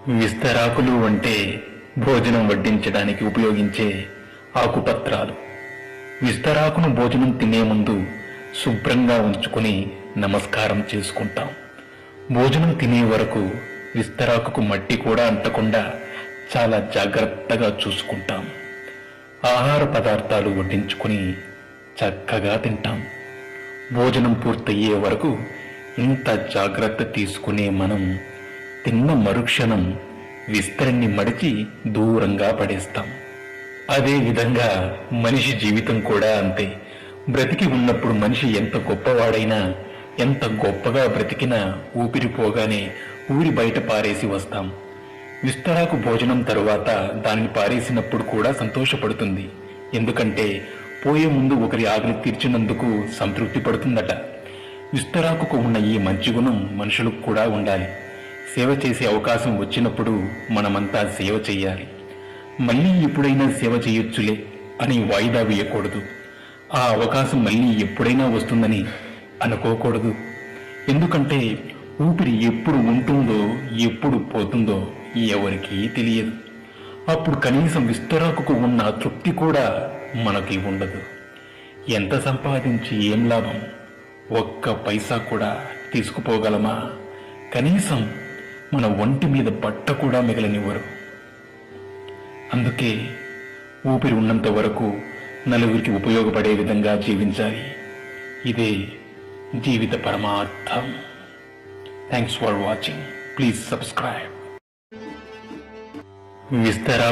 విస్తరాకులు అంటే భోజనం వడ్డించడానికి ఉపయోగించే ఆకుపత్రాలు. విస్తరాకును భోజనం తినే ముందు శుభ్రంగా ఉంచుకొని నమస్కారం చేసుకుంటాం. భోజనం తినే వరకు విస్తరాకుకు మట్టి కూడా అంటకుండా చాలా జాగ్రత్తగా చూసుకుంటాం. ఆహార పదార్థాలు వడ్డించుకొని చక్కగా తింటాం. భోజనం పూర్తయ్యే వరకు ఇంత జాగ్రత్త తీసుకునే మనం తిన్న మరుక్షణం విస్తరిని మడిచి దూరంగా పడేస్తాం. అదే విధంగా మనిషి జీవితం కూడా అంతే. బ్రతికి ఉన్నప్పుడు మనిషి ఎంత గొప్పవాడైనా, ఎంత గొప్పగా బ్రతికినా ఊపిరిపోగానే ఊరి బయట పారేసి వస్తాం. విస్తరాకు భోజనం తరువాత దానిని పారేసినప్పుడు కూడా సంతోషపడుతుంది. ఎందుకంటే పోయే ముందు ఒకరి ఆకలి తీర్చినందుకు సంతృప్తి పడుతుందట. విస్తరాకుకు ఉన్న ఈ మంచి గుణం మనుషులకు కూడా ఉండాలి. సేవ చేసే అవకాశం వచ్చినప్పుడు మనమంతా సేవ చెయ్యాలి. మళ్ళీ ఎప్పుడైనా సేవ చేయొచ్చులే అని వాయిదా వేయకూడదు. ఆ అవకాశం మళ్ళీ ఎప్పుడైనా వస్తుందని అనుకోకూడదు. ఎందుకంటే ఊపిరి ఎప్పుడు ఉంటుందో ఎప్పుడు పోతుందో ఎవరికీ తెలియదు. అప్పుడు కనీసం విస్తరాకుకు ఉన్న తృప్తి కూడా మనకి ఉండదు. ఎంత సంపాదించి ఏం లాభం? ఒక్క పైసా కూడా తీసుకుపోగలమా? కనీసం మన ఒంటి మీద బట్ట కూడా మిగలనివ్వరు. అందుకే ఊపిరి ఉన్నంత వరకు నలుగురికి ఉపయోగపడే విధంగా జీవించాలి. ఇదే జీవిత పరమార్థం. Thanks for watching. Please subscribe. విస్తరా